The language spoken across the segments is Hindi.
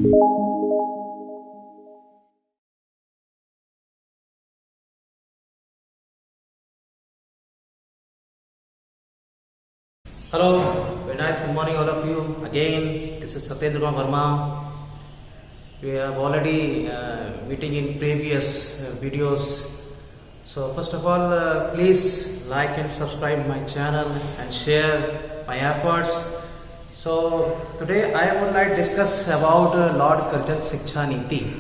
Hello, very nice good morning all of you. Again, this is Satyendra Verma. We have already meeting in previous videos. So first of all, please like and subscribe my channel and share my efforts. So today I would like to discuss about Lord Curzon Shiksha Niti.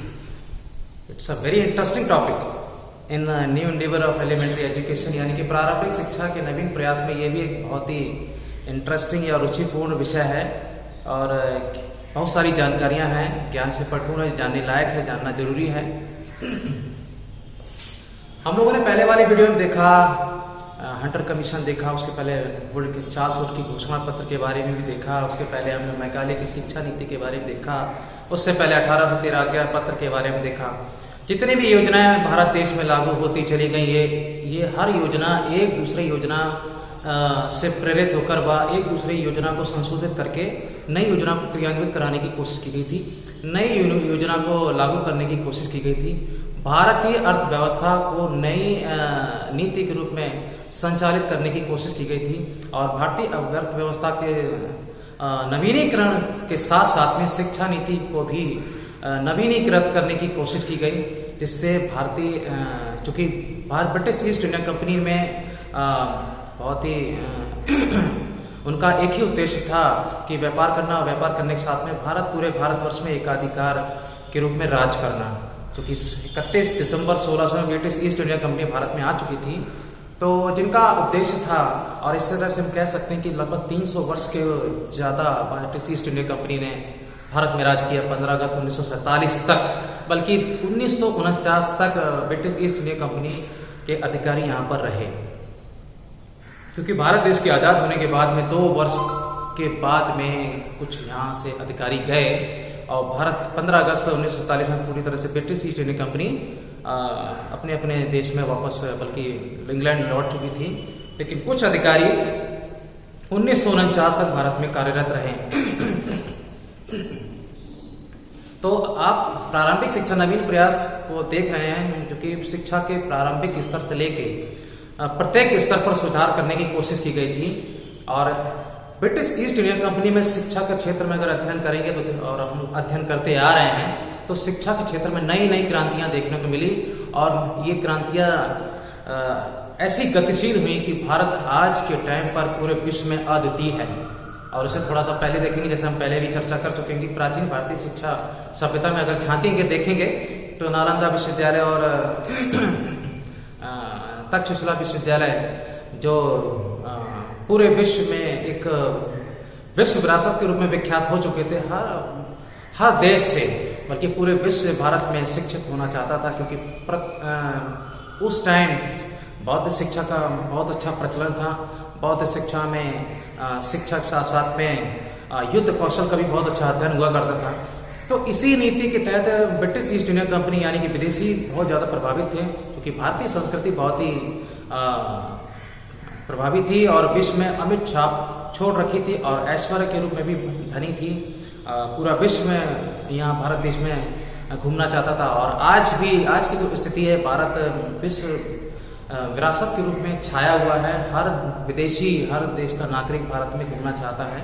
It's a very interesting topic in new endeavor of elementary education, यानी कि प्रारंभिक शिक्षा के नवीन प्रयास में ये भी एक बहुत ही इंटरेस्टिंग या रुचिपूर्ण विषय है और बहुत सारी जानकारियां हैं, ज्ञान से भरपूर है, जानने लायक है, जानना जरूरी है। हम लोगों ने पहले वाली वीडियो में देखा हंटर कमीशन देखा, उसके पहले वुड के चार्ल्स वुड की घोषणा पत्र के बारे में भी देखा, उसके पहले हमने मैकाले की शिक्षा नीति के बारे में देखा, उससे पहले 1813 आज्ञा पत्र के बारे में देखा। जितनी भी योजनाएं भारत देश में लागू होती चली गई, ये हर योजना एक दूसरी योजना से प्रेरित होकर व एक दूसरी योजना को संशोधित करके नई योजना को क्रियान्वित कराने की कोशिश की गई थी, नई योजना को लागू करने की कोशिश की गई थी। भारतीय अर्थव्यवस्था को नई नीति के रूप में संचालित करने की कोशिश की गई थी और भारतीय अर्थव्यवस्था के नवीनीकरण के साथ साथ में शिक्षा नीति को भी नवीनीकृत करने की कोशिश की गई, जिससे भारतीय चूंकि ब्रिटिश ईस्ट इंडिया कंपनी में बहुत ही उनका एक ही उद्देश्य था कि व्यापार करना और व्यापार करने के साथ में पूरे भारतवर्ष में एकाधिकार के रूप में राज करना। क्योंकि 31 दिसंबर 1600 में British east India company Bharat में आ चुकी थी, तो जिनका उद्देश्य था, और इस तरह से हम कह सकते हैं कि लगभग 300 वर्ष के ज्यादा ब्रिटिश ईस्ट इंडिया कंपनी ने भारत में राज किया, 15 अगस्त 1947 तक, बल्कि 1949 तक ब्रिटिश ईस्ट इंडिया कंपनी के अधिकारी यहाँ पर रहे। क्योंकि भारत देश के आजाद होने के बाद में 2 वर्ष के बाद में कुछ यहाँ से अधिकारी गए और भारत 15 अगस्त 1947 में पूरी तरह से ब्रिटिश ईस्ट इंडिया कंपनी अपने अपने देश में वापस बल्कि इंग्लैंड लौट चुकी थी, लेकिन कुछ अधिकारी 1949 तक भारत में कार्यरत रहे। तो आप प्रारंभिक शिक्षा नवीन प्रयास को देख रहे हैं, जो कि शिक्षा के प्रारंभिक स्तर से लेके प्रत्येक स्तर पर सुधार करने की कोशिश की गई थी। और ब्रिटिश ईस्ट इंडिया कंपनी में शिक्षा के क्षेत्र में अगर अध्ययन करेंगे तो, और हम अध्ययन करते आ रहे हैं, तो शिक्षा के क्षेत्र में नई नई क्रांतियां देखने को मिली और ये क्रांतियां ऐसी गतिशील हुई कि भारत आज के टाइम पर पूरे विश्व में अद्वितीय है। और इसे थोड़ा सा पहले देखेंगे, जैसे हम पहले भी चर्चा कर चुके हैं कि प्राचीन भारतीय शिक्षा सभ्यता में अगर झांकेंगे देखेंगे तो नालंदा विश्वविद्यालय और तक्षशिला विश्वविद्यालय जो पूरे विश्व में एक विश्व विरासत के रूप में विख्यात हो चुके थे, हर देश से बल्कि पूरे विश्व से भारत में शिक्षित होना चाहता था, क्योंकि उस टाइम बौद्ध शिक्षा का बहुत अच्छा प्रचलन था। बौद्ध शिक्षा में शिक्षा के साथ साथ में युद्ध कौशल का भी बहुत अच्छा अध्ययन हुआ करता था। तो इसी नीति के तहत ब्रिटिश ईस्ट इंडिया कंपनी यानी कि विदेशी बहुत ज्यादा प्रभावित थे, क्योंकि भारतीय संस्कृति बहुत ही प्रभावित थी और विश्व में अमिट छाप छोड़ रखी थी और ऐश्वर्य के रूप में भी धनी थी। पूरा विश्व में यहाँ भारत देश में घूमना चाहता था। और आज की जो स्थिति है, भारत विश्व विरासत के रूप में छाया हुआ है। हर विदेशी, हर देश का नागरिक भारत में घूमना चाहता है।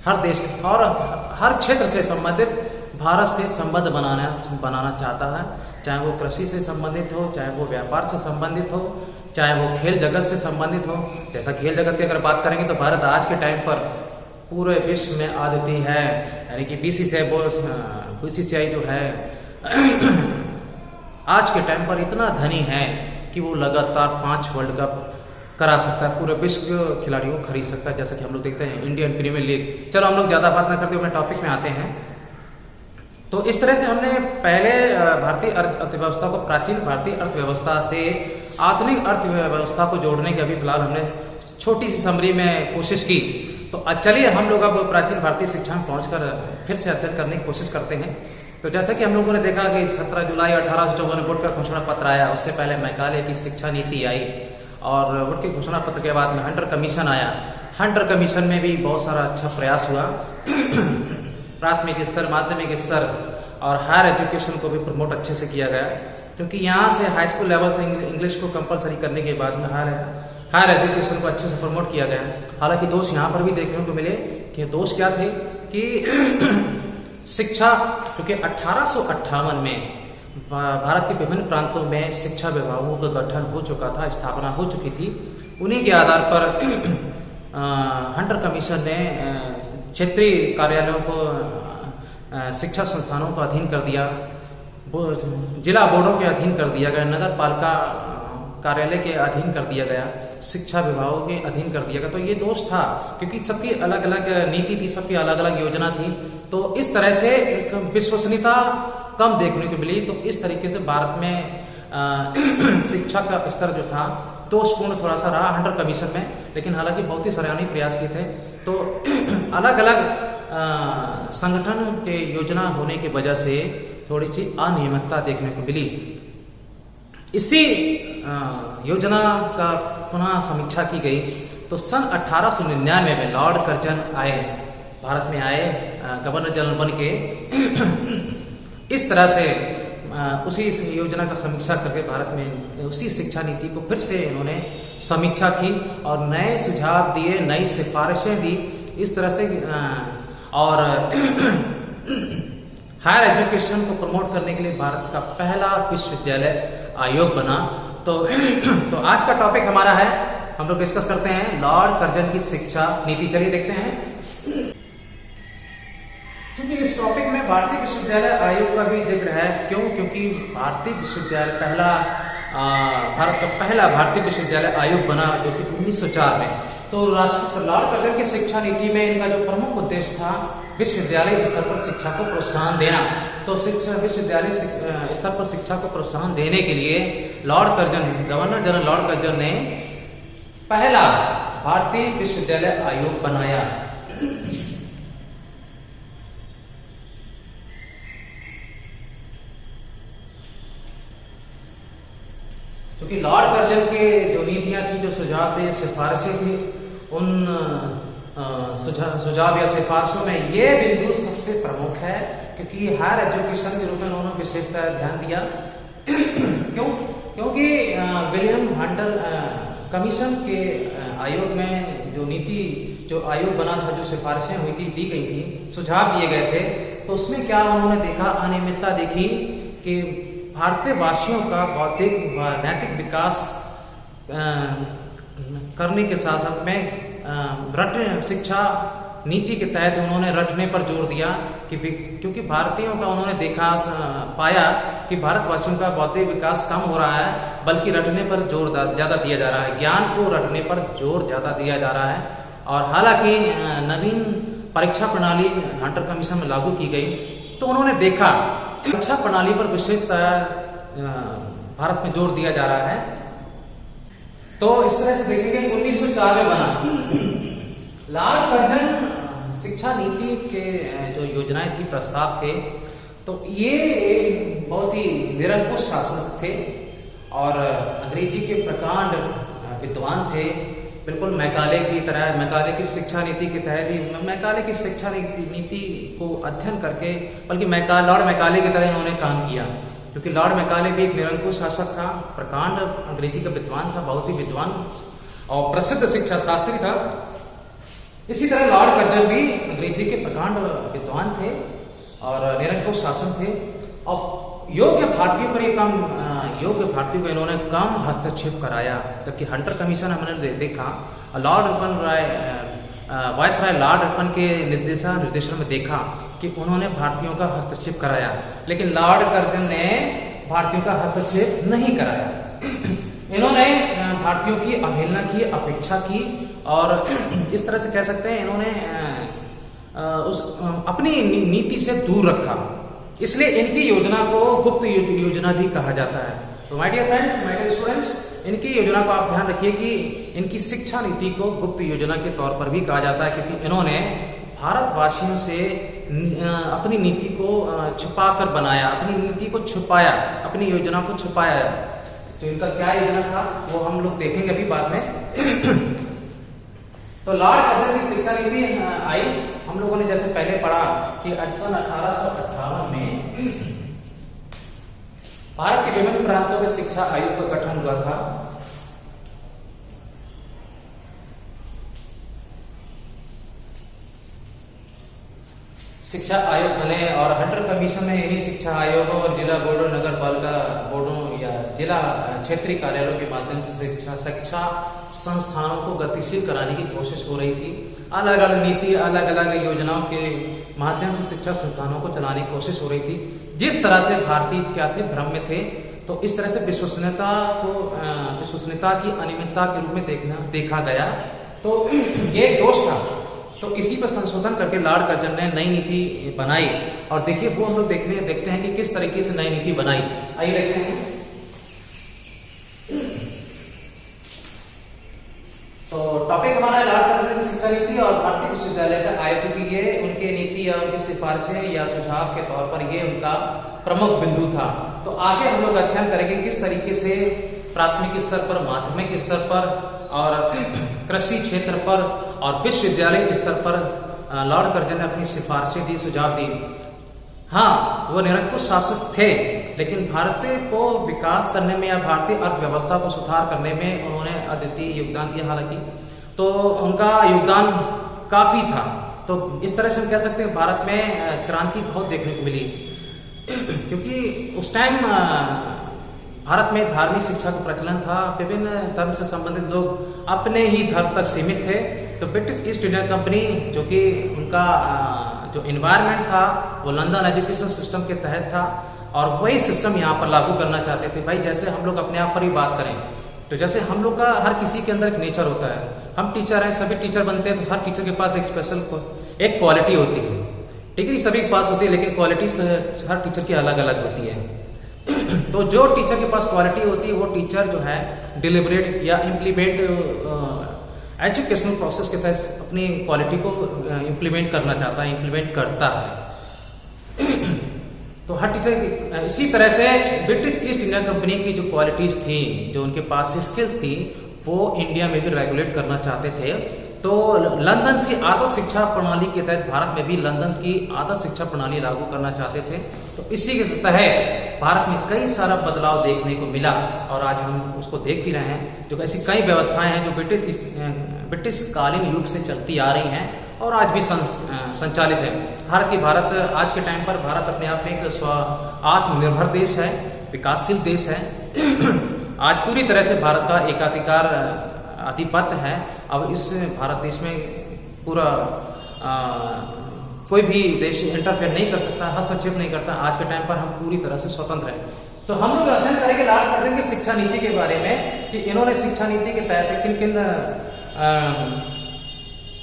हर देश और हर क्षेत्र से संबंधित भारत से संबंध बनाना चाहता है, चाहे वो कृषि से संबंधित हो, चाहे वो व्यापार से संबंधित हो, चाहे वो खेल जगत से संबंधित हो। जैसा खेल जगत की अगर बात करेंगे तो भारत आज के टाइम पर पूरे विश्व में अद्वितीय है, यानी कि बीसीसीआई जो है आज के टाइम पर इतना धनी है कि वो लगातार 5 वर्ल्ड कप करा सकता है, पूरे विश्व के खिलाड़ियों को खरीद सकता है, जैसा कि हम लोग देखते हैं इंडियन प्रीमियर लीग। चलो हम लोग ज्यादा बात ना करते हुए अपने टॉपिक में आते हैं। तो इस तरह से हमने पहले भारतीय अर्थव्यवस्था को प्राचीन भारतीय अर्थव्यवस्था से आधुनिक अर्थव्यवस्था को जोड़ने की अभी फिलहाल हमने छोटी सी समरी में कोशिश की। तो चलिए हम लोग अब प्राचीन भारतीय शिक्षा में पहुंचकर फिर से अध्ययन करने की कोशिश करते हैं। तो जैसा कि हम लोगों ने देखा कि 17 जुलाई 1854 में वुड का घोषणा पत्र आया, उससे पहले मैकाले की शिक्षा नीति आई और वुड के घोषणा पत्र के बाद में हंटर कमीशन आया। हंटर कमीशन में भी बहुत सारा अच्छा प्रयास हुआ प्राथमिक स्तर, माध्यमिक स्तर और हायर एजुकेशन को भी प्रमोट अच्छे से किया गया, क्योंकि यहाँ से हाई स्कूल लेवल से इंग्लिश को कंपलसरी करने के बाद में हायर एजुकेशन को अच्छे से प्रमोट किया गया। हालांकि दोष यहाँ पर भी देखने को मिले कि दोष क्या थे कि शिक्षा, क्योंकि 1858 में भारत के विभिन्न प्रांतों में शिक्षा विभागों का गठन हो चुका था, स्थापना हो चुकी थी। उन्हीं के आधार पर हंटर कमीशन ने क्षेत्रीय कार्यालयों को शिक्षा संस्थानों को अधीन कर दिया, जिला बोर्डों के अधीन कर दिया गया, नगर पालिका कार्यालय के अधीन कर दिया गया, शिक्षा विभागों के अधीन कर दिया गया। तो ये दोष था, क्योंकि सबकी अलग अलग नीति थी, सबकी अलग अलग योजना थी, तो इस तरह से एक विश्वसनीयता कम देखने को मिली। तो इस तरीके से भारत में शिक्षा का स्तर जो था दोषपूर्ण थोड़ा सा रहा हंटर कमीशन में, लेकिन हालांकि बहुत ही सराहनीय प्रयास किए थे। तो अलग अलग संगठन के योजना होने की वजह से थोड़ी सी अनियमितता देखने को मिली। इसी योजना का पुनः समीक्षा की गई तो सन 1899 में लॉर्ड कर्जन आए, भारत में आए गवर्नर जनरल बन के। इस तरह से उसी योजना का समीक्षा करके भारत में उसी शिक्षा नीति को फिर से इन्होंने समीक्षा की और नए सुझाव दिए, नई सिफारिशें दी। इस तरह से और हायर एजुकेशन को प्रमोट करने के लिए भारत का पहला विश्वविद्यालय आयोग बना। तो आज का टॉपिक हमारा है, हम लोग डिस्कस करते हैं लॉर्ड कर्जन की शिक्षा नीति। चलिए देखते हैं। क्योंकि इस टॉपिक में भारतीय विश्वविद्यालय आयोग का भी जिक्र है। क्यों? क्योंकि भारतीय विश्वविद्यालय भारत का पहला भारतीय विश्वविद्यालय आयोग बना, जो कि 1904 में। तो लॉर्ड कर्जन की शिक्षा नीति में इनका जो प्रमुख उद्देश्य था, विश्वविद्यालय स्तर पर शिक्षा को प्रोत्साहन देना। तो विश्वविद्यालय स्तर पर शिक्षा को प्रोत्साहन देने के लिए गवर्नर जनरल लॉर्ड कर्जन ने पहला भारतीय विश्वविद्यालय आयोग बनाया। क्योंकि लॉर्ड कर्जन के जो नीतियां थी, जो सुझाव थे, सिफारिशें थी, उन सुझाव या सिफारिशों में ये बिंदु सबसे प्रमुख है, क्योंकि हायर एजुकेशन के रूप में उन्होंने विशेषता ध्यान दिया। क्यों? क्योंकि विलियम हंटर कमीशन के आयोग में जो आयोग बना था, जो सिफारिशें हुई थी, दी गई थी, सुझाव दिए गए थे, तो उसमें क्या उन्होंने देखा, अनियमितता देखी कि भारतीय वासियों का बौद्धिक व नैतिक विकास करने के साथ साथ में शिक्षा नीति के तहत उन्होंने रटने पर जोर दिया कि क्योंकि भारतीयों का उन्होंने पाया कि भारतवासियों का बौद्धिक विकास कम हो रहा है, बल्कि रटने पर जोर ज्यादा दिया जा रहा है, ज्ञान को रटने पर जोर ज्यादा दिया जा रहा है। और हालांकि नवीन परीक्षा प्रणाली हंटर कमीशन में लागू की गई, तो उन्होंने देखा परीक्षा प्रणाली पर विशेषतः भारत में जोर दिया जा रहा है। तो इस तरह से देखेंगे 1904 में बना लॉर्ड कर्जन शिक्षा नीति के जो योजनाएं थी, प्रस्ताव थे, तो ये बहुत ही निरंकुश शासक थे और अंग्रेजी के प्रकांड विद्वान थे, बिल्कुल मैकाले की तरह। मैकाले की शिक्षा नीति के तहत ही मैकाले की शिक्षा नीति को अध्ययन करके, बल्कि लॉर्ड मैकाले की तरह इन्होंने काम किया, क्योंकि लॉर्ड मैकाले भी एक निरंकुश शासक था, प्रकांड अंग्रेजी का विद्वान था, बहुत ही विद्वान और प्रसिद्ध शिक्षा शास्त्री था। इसी तरह लॉर्ड कर्जन भी अंग्रेजी के प्रकांड विद्वान थे और निरंकुश शासन थे। और योग्य भारतीयों पर योग्य भारतीयों को इन्होंने कम हस्तक्षेप कराया, जबकि हंटर कमीशन हमने देखा वायसराय लॉर्ड अर्पण के निर्देशन में देखा कि उन्होंने भारतीयों का हस्तक्षेप कराया, लेकिन लॉर्ड कर्जन ने भारतीयों का हस्तक्षेप नहीं कराया। इन्होंने भारतीयों की अवहेलना की, अपेक्षा की और इस तरह से कह सकते हैं इन्होंने अपनी नीति से दूर रखा। इसलिए इनकी योजना को गुप्त योजना भी कहा जाता है। तो my dear friends, my dear students, इनकी योजना को आप ध्यान रखिए कि इनकी शिक्षा नीति को गुप्त योजना के तौर पर भी कहा जाता है, क्योंकि इन्होंने भारतवासियों से अपनी नीति को छुपाकर बनाया, अपनी नीति को छुपाया, अपनी योजना को छुपाया। तो इनका क्या योजना था वो हम लोग देखेंगे अभी बाद में। तो लॉर्ड कर्जन की शिक्षा नीति आई हम लोगों ने जैसे पहले पढ़ा कि सन 1858 में भारत के विभिन्न प्रांतों में शिक्षा आयोग का गठन हुआ था। शिक्षा आयोग बने और हंटर कमीशन में इन्हीं शिक्षा आयोगों और जिला बोर्डों, नगर पालिका बोर्डों या जिला क्षेत्रीय कार्यालयों के माध्यम से शिक्षा संस्थानों को गतिशील कराने की कोशिश हो रही थी। अलग अलग नीति, अलग अलग योजनाओं के माध्यम से शिक्षा संस्थानों को चलाने की कोशिश हो रही थी। जिस तरह से भारतीय क्या थे, भ्रम में थे, तो इस तरह से विश्वसनीयता की अनियमितता के रूप में देखा गया। तो ये दोष था। तो इसी पर संशोधन करके लॉर्ड कर्जन ने नई नीति बनाई और देखिए वो हम लोग देखते हैं कि किस तरीके से नई नीति बनाई। आइए देखते हैं। तो टॉपिक हमारा है लॉर्ड कर्जन की शिक्षा नीति और भारतीय विश्वविद्यालय का आयोग की ये उनके नीति या उनकी सिफारिशें या सुझाव के तौर पर ये उनका प्रमुख बिंदु था। तो आगे हम लोग अध्ययन करेंगे किस तरीके से प्राथमिक स्तर पर, माध्यमिक स्तर पर और कृषि क्षेत्र पर और विश्वविद्यालय स्तर पर लॉर्ड कर्जन ने अपनी सिफारिशें दी, सुझाव दी। हाँ, वो निरंकुश शासक थे, लेकिन भारत को विकास करने में या भारतीय अर्थव्यवस्था को सुधार करने में उन्होंने अद्वितीय योगदान दिया। हालांकि तो उनका योगदान काफी था। तो इस तरह से हम कह सकते हैं भारत में क्रांति बहुत देखने को मिली, क्योंकि उस टाइम भारत में धार्मिक शिक्षा का प्रचलन था। विभिन्न धर्म से संबंधित लोग अपने ही धर्म तक सीमित थे। तो ब्रिटिश ईस्ट इंडिया कंपनी, जो कि उनका जो एनवायरनमेंट था वो लंदन एजुकेशन सिस्टम के तहत था और वही सिस्टम यहाँ पर लागू करना चाहते थे। भाई जैसे हम लोग अपने आप पर ही बात करें तो जैसे हम लोग का हर किसी के अंदर एक नेचर होता है। हम टीचर हैं, सभी टीचर बनते हैं, तो हर टीचर के पास एक स्पेशल एक क्वालिटी होती है। डिग्री सभी के पास होती है, लेकिन क्वालिटी हर टीचर की अलग अलग होती है। तो जो टीचर के पास क्वालिटी होती है वो टीचर जो है डिलिबरेट या इम्प्लीमेंट एजुकेशनल प्रोसेस के तहत अपनी क्वालिटी को इम्प्लीमेंट करना चाहता है, इम्प्लीमेंट करता है। तो हर टीचर इसी तरह से ब्रिटिश ईस्ट इंडिया कंपनी की जो क्वालिटीज थी, जो उनके पास स्किल्स थी, वो इंडिया में भी रेगुलेट करना चाहते थे। तो लंदन की आदर्श शिक्षा प्रणाली के तहत भारत में भी लंदन की आदर्श शिक्षा प्रणाली लागू करना चाहते थे। तो इसी के तहत भारत में कई सारा बदलाव देखने को मिला और आज हम उसको देख ही रहे हैं। जो ऐसी कई व्यवस्थाएं हैं जो ब्रिटिश कालीन युग से चलती आ रही हैं और आज भी संचालित है। भारत आज के टाइम पर भारत अपने आप में एक आत्मनिर्भर देश है, विकासशील देश है। आज पूरी तरह से भारत का एकाधिकार आधिपत्य है। अब इस भारत देश में पूरा कोई भी देश इंटरफेयर नहीं कर सकता, हस्तक्षेप नहीं करता। आज के टाइम पर हम पूरी तरह से स्वतंत्र हैं। तो हम लोग अध्ययन करेंगे लॉर्ड कर्जन की शिक्षा नीति के बारे में कि इन्होंने शिक्षा नीति के तहत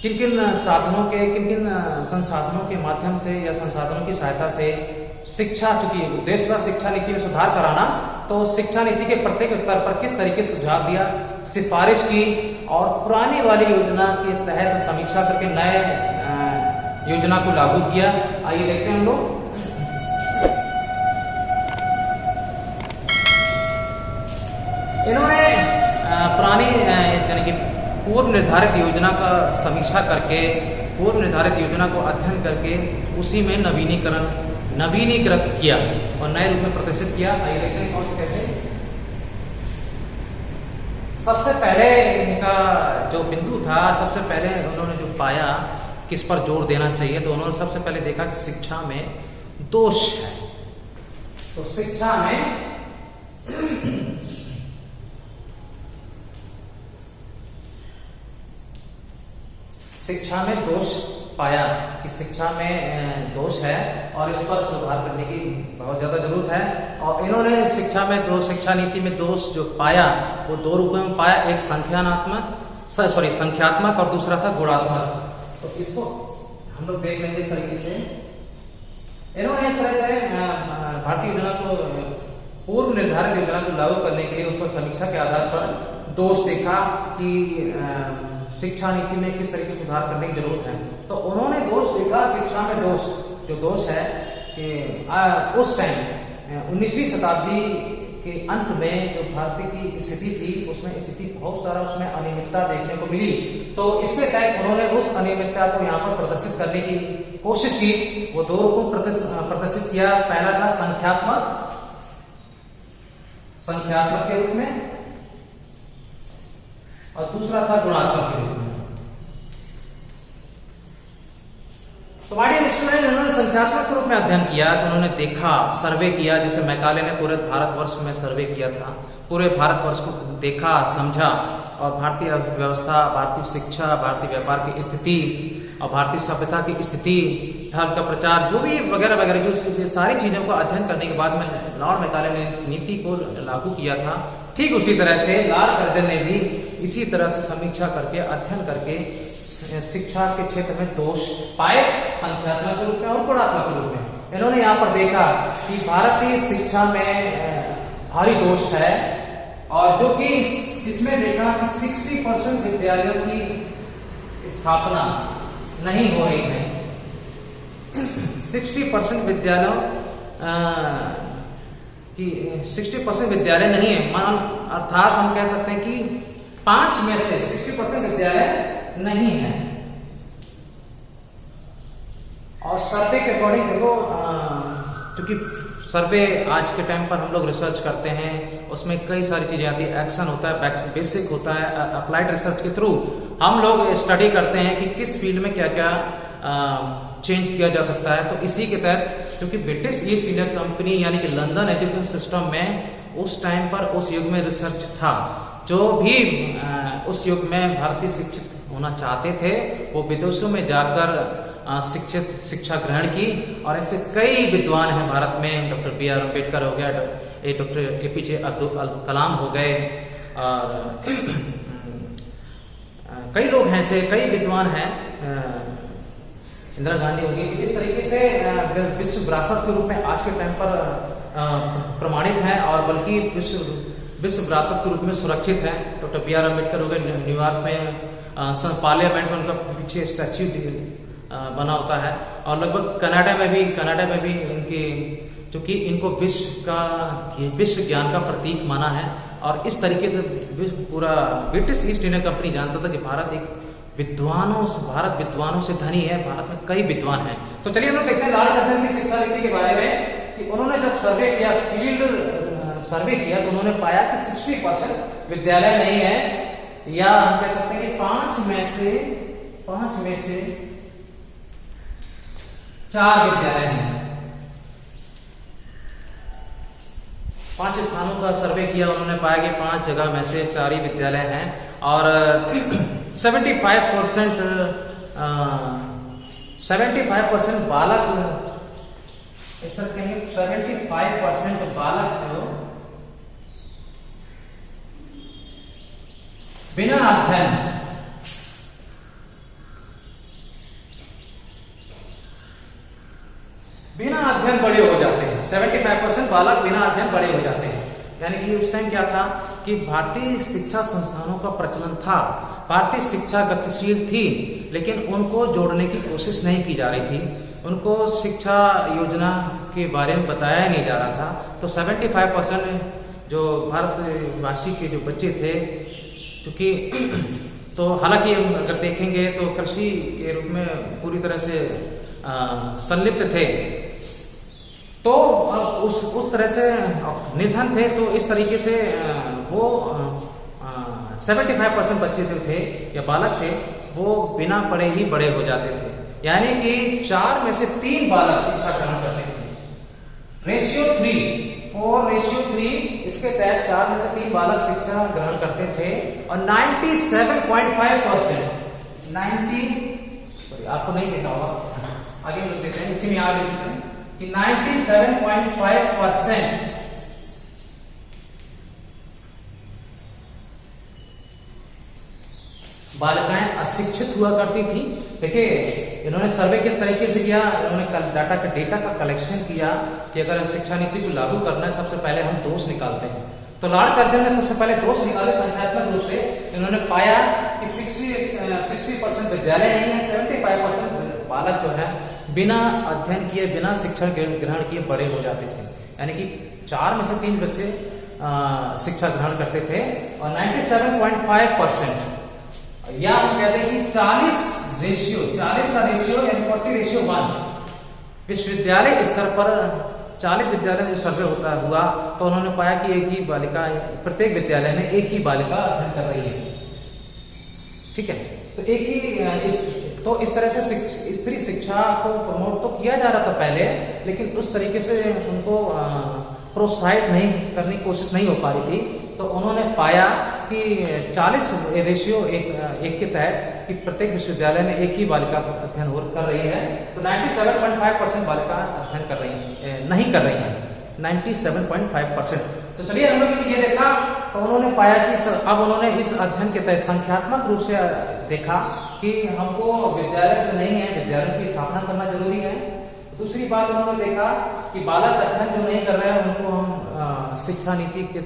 किन किन संसाधनों के माध्यम से या संसाधनों की सहायता से शिक्षा, चूंकि उद्देश्य था शिक्षा नीति में सुधार कराना, तो शिक्षा नीति के प्रत्येक स्तर पर किस तरीके से सुझाव दिया, सिफारिश की और पुरानी वाली योजना के तहत समीक्षा करके नए योजना को लागू किया। आइए देखते हैं हम लोग। इन्होंने पुरानी यानी कि पूर्व निर्धारित योजना का समीक्षा करके, पूर्व निर्धारित योजना को अध्ययन करके उसी में नवीनीकृत किया और नए रूप में प्रदर्शित किया। आइए देखते हैं कौन कैसे। सबसे पहले इनका जो बिंदु था, सबसे पहले उन्होंने जो पाया किस पर जोर देना चाहिए, तो उन्होंने सबसे पहले देखा कि शिक्षा में दोष है। तो शिक्षा में दोष पाया कि शिक्षा में दोष है और इस पर सुधार करने की बहुत ज्यादा जरूरत है। और इन्होंने शिक्षा नीति में दोष जो पाया वो दो रूपों में पाया, एक संख्यात्मक और दूसरा था गुणात्मक। तो इसको हम लोग देख लेंगे इस तरीके से। इन्होंने इस तरह से भारतीय योजना को, पूर्व निर्धारित योजना को लागू करने के लिए उस पर समीक्षा के आधार पर दोष देखा कि शिक्षा नीति में किस तरीके से सुधार करने की जरूरत है। तो उन्होंने दोष देखा शिक्षा में दोष है कि उस टाइम 19वीं शताब्दी के अंत में जो भारतीय की स्थिति थी उसमें स्थिति बहुत सारा उसमें अनियमितता देखने को मिली। तो इसके तहत उन्होंने उस अनियमितता को यहाँ पर प्रदर्शित करने की कोशिश की। वो दो रूपों प्रदर्शित किया। पहला था संख्यात्मक के रूप में और दूसरा था गुणात्मक के रूप में। तो उन्होंने संख्यात्मक के रूप में अध्ययन किया। तो उन्होंने देखा, सर्वे किया, जैसे मैकाले ने पूरे भारतवर्ष में सर्वे किया था, पूरे भारतवर्ष को देखा, समझा और भारतीय अर्थव्यवस्था, भारतीय शिक्षा, भारतीय व्यापार की स्थिति और भारतीय सभ्यता की स्थिति, धर्म का प्रचार, जो भी वगैरह वगैरह जो सारी चीजों को अध्ययन करने के बाद में लॉर्ड मैकाले ने नीति को लागू किया था। ठीक उसी तरह से लॉर्ड कर्जन ने भी इसी तरह से समीक्षा करके, अध्ययन करके शिक्षा के क्षेत्र में दोष पाए, संख्यात्मक के रूप में और गुणात्मक के रूप में। इन्होंने यहाँ पर देखा कि भारतीय शिक्षा में भारी दोष है और जो कि इसमें देखा कि 60% विद्यालयों की स्थापना नहीं हो रही है। 60% विद्यालयों की 60% विद्यालय नहीं है, अर्थात हम कह सकते हैं कि 5 में से 60% विद्यालय नहीं है। और सर्वे के अकॉर्डिंग देखो, क्योंकि सर्वे आज के टाइम पर हम लोग रिसर्च करते हैं, उसमें कई सारी चीजें आती है, एक्शन होता है, बेसिक होता है, अप्लाइड रिसर्च के थ्रू हम लोग स्टडी करते हैं कि किस फील्ड में क्या क्या चेंज किया जा सकता है। तो इसी के तहत, क्योंकि ब्रिटिश ईस्ट इंडिया कंपनी यानी कि लंदन एजुकेशन सिस्टम में उस टाइम पर, उस युग में रिसर्च था, जो भी उस युग में भारतीय शिक्षित होना चाहते थे वो विदेशों में जाकर शिक्षा ग्रहण की। और ऐसे कई विद्वान हैं भारत में, डॉक्टर B.R. अम्बेडकर हो गया, डॉक्टर APJ अब्दुल कलाम हो गए और कई लोग हैं, ऐसे कई विद्वान हैं, इंदिरा गांधी होगी। इस तरीके से विश्व विरासत के रूप में आज के टाइम पर प्रमाणित है और बल्कि विश्व विरासत के रूप में सुरक्षित है। Doctor B.R. अम्बेडकर हो गए, न्यूयॉर्क में पार्लियामेंट में उनका पीछे स्टैच्यू बना होता है। और लगभग कनाडा में भी इनकी, क्योंकि इनको विश्व ज्ञान का प्रतीक माना है। और इस तरीके से पूरा ब्रिटिश ईस्ट इंडिया कंपनी जानता था कि भारत विद्वानों से धनी है, भारत में कई विद्वान हैं। तो चलिए हम लोग देखते हैं लॉर्ड कर्जन की शिक्षा नीति के बारे में कि उन्होंने जब सर्वे किया, फील्ड सर्वे किया, तो उन्होंने पाया कि 60% विद्यालय नहीं है, या हम कह सकते हैं कि 5 में से 4 विद्यालय हैं। 5 स्थानों का सर्वे किया, उन्होंने पाया कि 5 जगह में से 4 ही विद्यालय हैं। और 75% बालक, इस तरह कहेंगे 75% बालक जो बिना अध्ययन बड़े हो जाते हैं। 75% बालक बिना अध्ययन बड़े हो जाते हैं। यानी कि उस टाइम क्या था कि भारतीय शिक्षा संस्थानों का प्रचलन था, भारतीय शिक्षा गतिशील थी, लेकिन उनको जोड़ने की कोशिश नहीं की जा रही थी, उनको शिक्षा योजना के बारे में बताया नहीं जा रहा था। तो 75% जो भारतवासी के जो बच्चे थे, क्योंकि तो हालांकि हम अगर देखेंगे तो कृषि के रूप में पूरी तरह से संलिप्त थे, तो उस तरह से निर्धन थे। तो इस तरीके से वो 75% बच्चे जो थे या बालक थे वो बिना पढ़े ही बड़े हो जाते थे। यानी कि 4 में से 3 बालक शिक्षा ग्रहण करते थे। रेशियो 3 इसके तहत 4 में से 3 बालक शिक्षा ग्रहण करते थे। और 97.5%, आपको नहीं देखा होगा, आगे लोग देखते हैं, इसी में याद है कि 97.5% बालिकाएं अशिक्षित हुआ करती थी। देखिए इन्होंने सर्वे किस तरीके से किया, इन्होंने डेटा का कलेक्शन किया कि अगर शिक्षा नीति को लागू करना है, सबसे पहले हम दोष निकालते हैं। तो लॉर्ड कर्जन ने सबसे पहले दोष निकाले संख्यात्मक रूप से। इन्होंने पाया कि 60% विद्यालय नहीं है, 75% बालक जो है बिना अध्ययन किए, बिना शिक्षण ग्रहण किए बड़े हो जाते थे। यानी कि 4 में से 3 बच्चे शिक्षा ग्रहण करते थे। और 97.5%, या हम कहते हैं कि 40 का रेशियो यानी 40:1 विश्वविद्यालय स्तर पर 40 विद्यालय में जो सर्वे हुआ तो उन्होंने पाया कि एक ही बालिका, प्रत्येक विद्यालय में एक ही बालिका अध्ययन कर रही है। ठीक है, तो एक ही तो इस तरह से स्त्री शिक्षा को प्रमोट तो किया जा रहा था पहले, लेकिन उस तरीके से उनको प्रोत्साहित नहीं करने की कोशिश नहीं हो पा रही थी। तो उन्होंने पाया कि 40:1 के तहत कि प्रत्येक विश्वविद्यालय में एक ही बालिका अध्ययन कर रही है। तो 97.5% बालिका अध्ययन कर रही है, नहीं कर रही है 97.5%। तो चलिए हम लोग ये देखा, तो उन्होंने पाया कि अब उन्होंने इस अध्ययन के तहत संख्यात्मक रूप से देखा कि हमको विद्यालय जो नहीं है, विद्यालयों की स्थापना करना जरूरी है। दूसरी बात उन्होंने देखा कि बालक अध्ययन जो नहीं कर रहे हैं उनको हम शिक्षा नीति के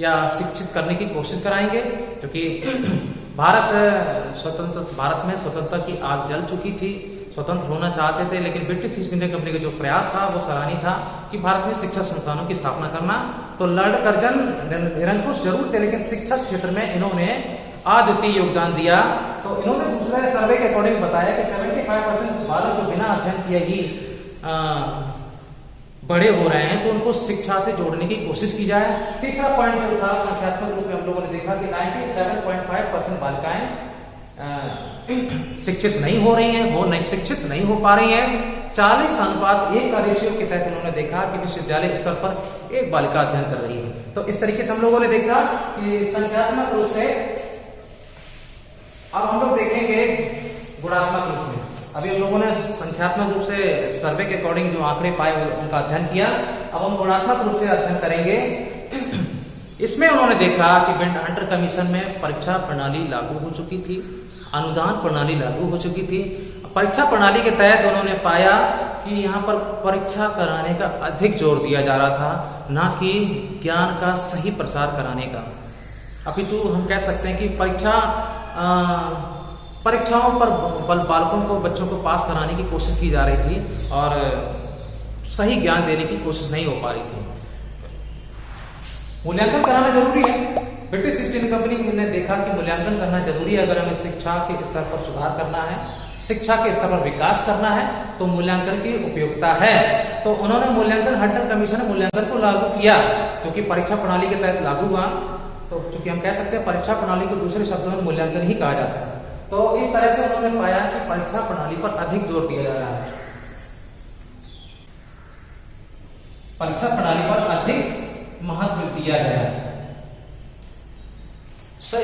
या शिक्षित करने की कोशिश कराएंगे, क्योंकि भारत में स्वतंत्रता की आग जल चुकी थी, स्वतंत्र होना चाहते थे, लेकिन ब्रिटिश ईस्ट इंडिया कंपनी का जो प्रयास था वो सराहनीय था कि भारत में शिक्षा संस्थानों की स्थापना करना। तो लॉर्ड कर्जन निरंकुश जरूर थे, लेकिन शिक्षा क्षेत्र में इन्होंने अद्वितीय योगदान दिया। तो इन्होंने दूसरे सर्वे के अकॉर्डिंग बताया कि 75% बालक जो बिना अध्ययन किए ही बड़े हो रहे हैं, तो उनको शिक्षा से जोड़ने की कोशिश की जाए। तीसरा पॉइंट जो था संख्यात्मक रूप में हम लोगों ने देखा कि 97.5% बालिकाएं शिक्षित नहीं हो रही हैं, वो नहीं शिक्षित नहीं हो पा रही हैं। 40:1 का रेशियो के तहत उन्होंने देखा कि विश्वविद्यालय स्तर पर एक बालिका अध्ययन कर रही है। तो इस तरीके से हम लोगों ने देखा कि संख्यात्मक रूप से। अब हम लोग देखेंगे गुणात्मक रूप में। अभी हम लोगों ने संख्यात्मक रूप से सर्वे के अकॉर्डिंग जो आंकड़े पाए उनका अध्ययन किया। अब हम गुणात्मक रूप से अध्ययन करेंगे। इसमें उन्होंने देखा कि हंटर कमीशन में परीक्षा प्रणाली लागू हो चुकी थी, अनुदान प्रणाली लागू हो चुकी थी। परीक्षा प्रणाली के तहत उन्होंने पाया कि यहाँ पर परीक्षा कराने का अधिक जोर दिया जा रहा था, ना कि ज्ञान का सही प्रचार कराने का। अपितु हम कह सकते हैं कि परीक्षाओं पर बालकों को, बच्चों को पास कराने की कोशिश की जा रही थी और सही ज्ञान देने की कोशिश नहीं हो पा रही थी। मूल्यांकन कराना जरूरी है। ब्रिटिश ईस्ट इंडिया कंपनी ने देखा कि मूल्यांकन करना जरूरी है। अगर हमें शिक्षा के स्तर पर सुधार करना है, शिक्षा के स्तर पर विकास करना है, तो मूल्यांकन की उपयोगिता है। तो उन्होंने हंटर कमीशन ने मूल्यांकन को लागू किया, क्योंकि परीक्षा प्रणाली के तहत लागू हुआ। तो चूंकि हम कह सकते हैं परीक्षा प्रणाली को दूसरे शब्दों में मूल्यांकन ही कहा जाता है। तो इस तरह से उन्होंने पाया कि परीक्षा प्रणाली पर अधिक जोर दिया जा रहा है, परीक्षा प्रणाली पर अधिक महत्व दिया गया है।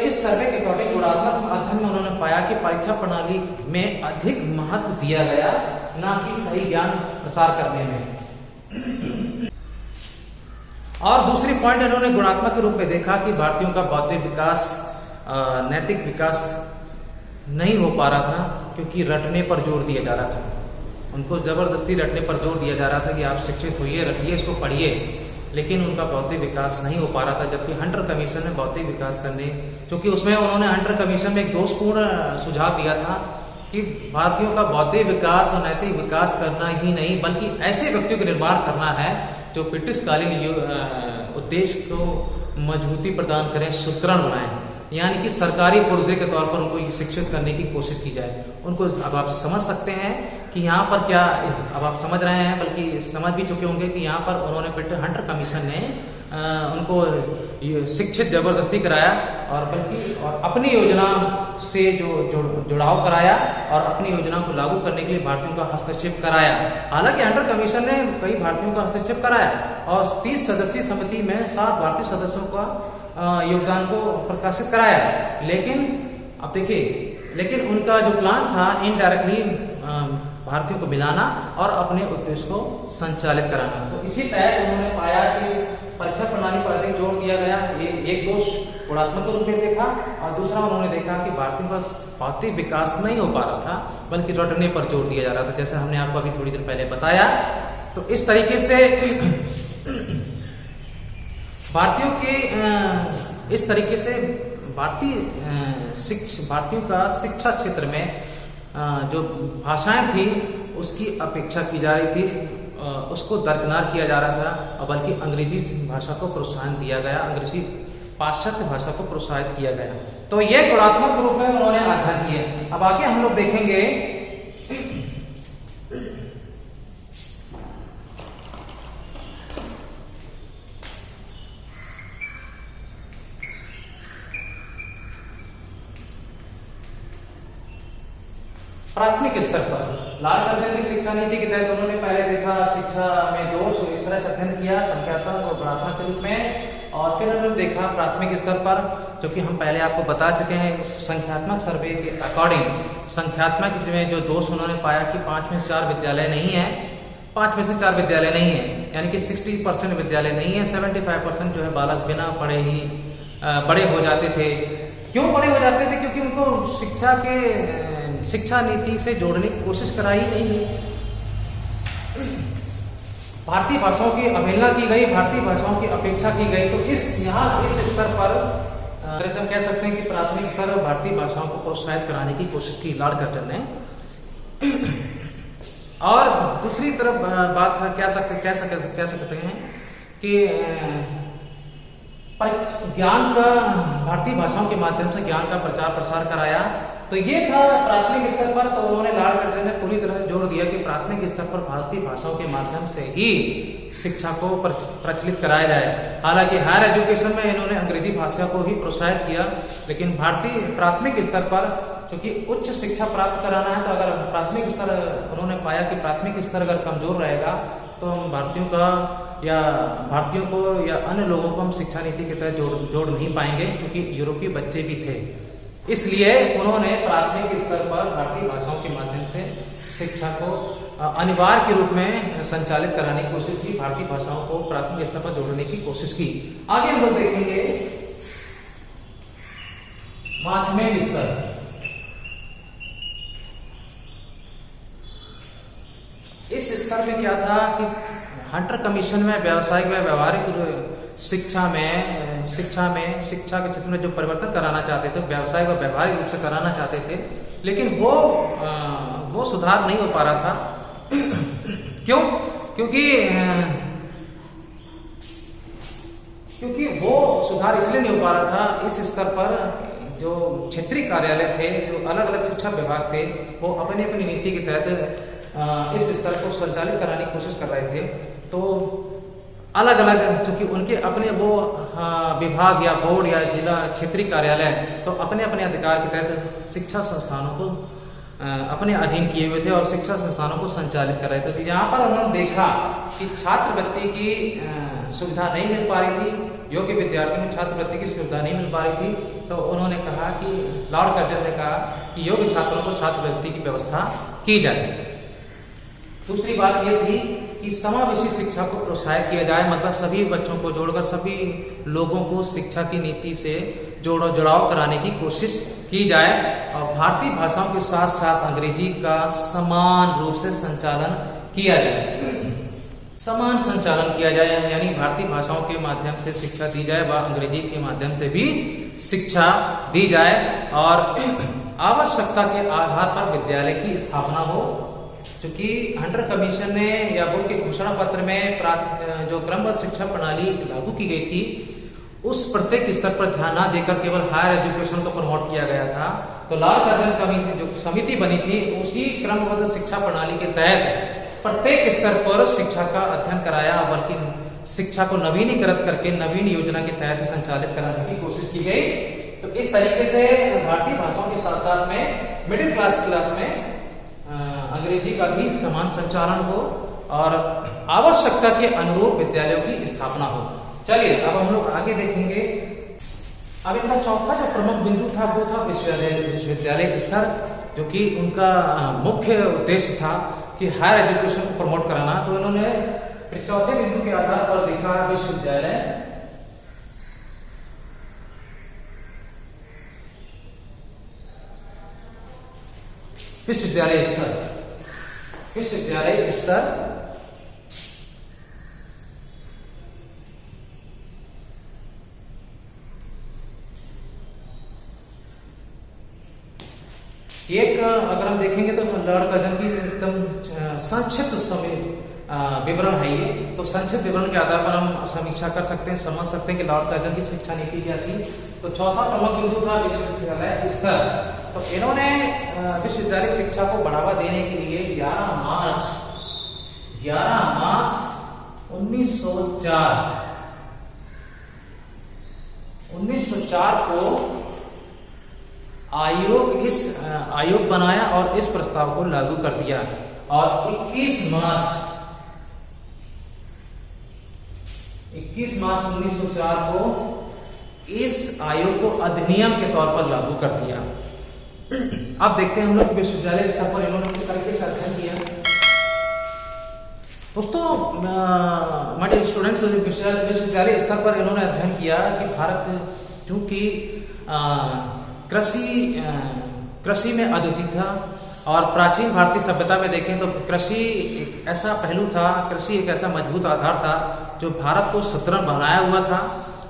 इस सर्वे के अकॉर्डिंग गुणात्मक अध्ययन में उन्होंने पाया कि परीक्षा प्रणाली में अधिक महत्व दिया गया, ना कि सही ज्ञान प्रसार करने में। और दूसरी पॉइंट इन्होंने गुणात्मक के रूप में देखा कि भारतीयों का बौद्धिक विकास, नैतिक विकास नहीं हो पा रहा था, क्योंकि रटने पर जोर दिया जा रहा था। उनको जबरदस्ती रटने पर जोर दिया जा रहा था कि आप शिक्षित होइए, रटिए, इसको पढ़िए, लेकिन उनका बौद्धिक विकास नहीं हो पा रहा था। जबकि हंटर कमीशन ने बौद्धिक विकास करने, क्योंकि उसमें उन्होंने हंटर कमीशन में एक दोषपूर्ण सुझाव दिया था कि भारतीयों का बौद्धिक विकास और नैतिक विकास करना ही नहीं, बल्कि ऐसे व्यक्तियों का निर्माण करना है जो ब्रिटिशकालीन उद्देश्य को मजबूती प्रदान करें, सुदृढ़ बनाएं। यानी कि सरकारी पुर्जे के तौर पर उनको शिक्षित करने की कोशिश की जाए। उनको अब आप समझ सकते हैं कि यहाँ पर क्या, अब आप समझ रहे हैं, बल्कि समझ भी चुके होंगे कि यहाँ पर उन्होंने हंटर कमीशन ने उनको शिक्षित जबरदस्ती कराया और बल्कि अपनी योजना से जो जुड़ाव कराया और अपनी योजना को लागू करने के लिए भारतीयों का हस्तक्षेप कराया। हालांकि हंटर कमीशन ने कई भारतीयों का हस्तक्षेप कराया और 30 सदस्यीय समिति में 7 भारतीय सदस्यों का योगदान को प्रकाशित कराया। लेकिन अब देखिए, लेकिन उनका जो प्लान था इनडायरेक्टली भारतीयों को मिलाना और अपने उद्देश्य को संचालित कराना। तो इसी तहत उन्होंने पाया कि परीक्षा प्रणाली पर अधिक जोर दिया गया। ये एक दोष गुणात्मक रूप में देखा और दूसरा उन्होंने देखा कि भारतीयों का बौद्धिक विकास नहीं हो पा रहा था, बल्कि रटने पर जोर दिया जा रहा था, जैसे हमने आपको अभी थोड़ी देर पहले बताया। तो इस तरीके से भारतीयों के इस तरीके से भारतीयों का शिक्षा क्षेत्र में जो भाषाएं थी उसकी अपेक्षा की जा रही थी उसको दरकिनार किया जा रहा था, और बल्कि अंग्रेजी भाषा को प्रोत्साहन दिया गया, अंग्रेजी पाश्चात्य भाषा को प्रोत्साहित किया गया। तो ये गुणात्मक रूप में उन्होंने अध्ययन किए। अब आगे हम लोग देखेंगे प्राथमिक स्तर पर लॉर्ड कर्जन की शिक्षा नीति के तहत उन्होंने पहले देखा शिक्षा में दोष और इस तरह से अध्ययन किया संख्यात्मक और गुणात्मक के रूप में, और फिर उन्होंने देखा प्राथमिक स्तर पर, जो कि हम पहले आपको बता चुके हैं, संख्यात्मक सर्वे के अकॉर्डिंग संख्यात्मक में जो दोष उन्होंने पाया कि 5 में से 4 विद्यालय नहीं है, 5 में से 4 विद्यालय नहीं है, यानी कि 60% विद्यालय नहीं है, 75% जो है बालक बिना पढ़े ही बड़े हो जाते थे। क्यों बड़े हो जाते थे? क्योंकि उनको शिक्षा नीति से जोड़ने की कोशिश कराई नहीं है। भारतीय भाषाओं की अवहेलना की गई, भारतीय भाषाओं की अपेक्षा की गई। तो इस स्तर पर जैसे हम कह सकते हैं कि प्राथमिक स्तर भारतीय भाषाओं को प्रोत्साहित कराने की कोशिश की लॉर्ड कर्जन ने। और दूसरी तरफ बात कह सकते हैं कि ज्ञान का भारतीय भाषाओं के माध्यम से ज्ञान का प्रचार प्रसार कराया। तो ये था प्राथमिक स्तर पर। तो उन्होंने लॉर्ड कर्जन ने पूरी तरह से जोर दिया कि प्राथमिक स्तर पर भारतीय भाषाओं के माध्यम से ही शिक्षा को प्रचलित कराया जाए। हालांकि हायर एजुकेशन में इन्होंने अंग्रेजी भाषा को ही प्रोत्साहित किया, लेकिन भारतीय प्राथमिक स्तर पर क्योंकि उच्च शिक्षा प्राप्त कराना है, तो अगर प्राथमिक स्तर उन्होंने पाया कि प्राथमिक स्तर अगर कमजोर रहेगा तो हम भारतीयों को या अन्य लोगों को हम शिक्षा नीति के तहत जोड़ नहीं पाएंगे, क्योंकि यूरोपीय बच्चे भी थे। इसलिए उन्होंने प्राथमिक स्तर पर भारतीय भाषाओं के माध्यम से शिक्षा को अनिवार्य के रूप में संचालित कराने की कोशिश की, भारतीय भाषाओं को प्राथमिक स्तर पर जोड़ने की कोशिश की। आगे हम लोग देखेंगे माध्यमिक स्तर। इस स्तर में क्या था कि हंटर कमीशन में व्यावसायिक व व्यवहारिक शिक्षा के क्षेत्र में जो परिवर्तन कराना चाहते थे, व्यावसायिक व व्यवहारिक रूप से कराना चाहते थे, लेकिन वो सुधार नहीं हो पा रहा था। क्यों? क्योंकि वो सुधार इसलिए नहीं हो पा रहा था, इस स्तर पर जो क्षेत्रीय कार्यालय थे, जो अलग अलग शिक्षा विभाग थे, वो अपनी अपनी नीति के तहत इस स्तर को संचालित कराने की कोशिश कर रहे थे। तो अलग अलग चूंकि उनके अपने वो विभाग या बोर्ड या जिला क्षेत्रीय कार्यालय तो अपने अपने अधिकार के तहत शिक्षा संस्थानों को अपने अधीन किए हुए थे और शिक्षा संस्थानों को संचालित कर रहे थे। तो यहाँ पर उन्होंने देखा कि छात्रवृत्ति की सुविधा नहीं मिल पा रही थी, योग्य विद्यार्थियों को छात्रवृत्ति की सुविधा नहीं मिल पा रही थी। तो उन्होंने कहा कि लॉर्ड कर्जन ने कहा कि योग्य छात्रों को छात्रवृत्ति की व्यवस्था की जाए। दूसरी बात यह थी कि समावेशी शिक्षा को प्रोत्साहित किया जाए, मतलब सभी बच्चों को जोड़कर सभी लोगों को शिक्षा की नीति से जुड़ाव कराने की कोशिश की जाए और भारतीय भाषाओं के साथ साथ अंग्रेजी का समान रूप से संचालन किया जाए। समान संचालन किया जाए यानी भारतीय भाषाओं के माध्यम से शिक्षा दी जाए व अंग्रेजी के माध्यम से भी शिक्षा दी जाए और आवश्यकता के आधार पर विद्यालय की स्थापना हो। क्योंकि हंटर कमीशन ने या बोर्ड के घोषणा पत्र में जो क्रमबद्ध शिक्षा प्रणाली लागू की गई थी उस प्रत्येक स्तर पर ध्यान न देकर केवल हायर एजुकेशन को प्रमोट किया गया था। तो लॉर्ड कर्जन कमीशन जो समिति बनी थी उसी क्रमबद्ध शिक्षा प्रणाली के तहत प्रत्येक स्तर पर शिक्षा का अध्ययन कराया, बल्कि शिक्षा को नवीनीकृत करके नवीन योजना के तहत संचालित कराने की कोशिश की गई। तो इस तरीके से भारतीय भाषाओं के साथ साथ में मिडिल क्लास में अंग्रेजी का भी समान संचालन हो और आवश्यकता के अनुरूप विद्यालयों की स्थापना हो। चलिए अब हम लोग आगे देखेंगे। अब इनका चौथा जो प्रमुख बिंदु था वो था विश्वविद्यालय स्तर, जो कि उनका मुख्य उद्देश्य था कि हायर एजुकेशन को प्रमोट कराना। तो इन्होंने चौथे बिंदु के आधार पर देखा विश्वविद्यालय स्तर एक अगर हम देखेंगे तो लॉर्ड कर्जन की एकदम संक्षिप्त विवरण है ये। तो संक्षिप्त विवरण के आधार पर हम समीक्षा कर सकते हैं, समझ सकते हैं कि लॉर्ड कर्जन की शिक्षा नीति क्या थी। तो चौथा प्रमुख बिंदु था विश्वविद्यालय स्तर। तो इन्होंने विश्वविद्यालय शिक्षा को बढ़ावा देने के लिए 11 मार्च 1904 को आयोग बनाया और इस प्रस्ताव को लागू कर दिया। और 21 मार्च 1904 को इस आयोग को अधिनियम के तौर पर लागू कर दिया। अब देखते हैं हम लोग विश्वविद्यालय स्तर पर इन्होंने किस तरीके से अध्ययन किया। दोस्तों, मेरे स्टूडेंट्स, विश्वविद्यालय स्तर पर इन्होंने अध्ययन किया कि भारत चूंकि कृषि में अद्वितीय था और प्राचीन भारतीय सभ्यता में देखें तो कृषि एक ऐसा पहलू था, कृषि एक ऐसा मजबूत आधार था जो भारत को सुदृढ़ बनाया हुआ था।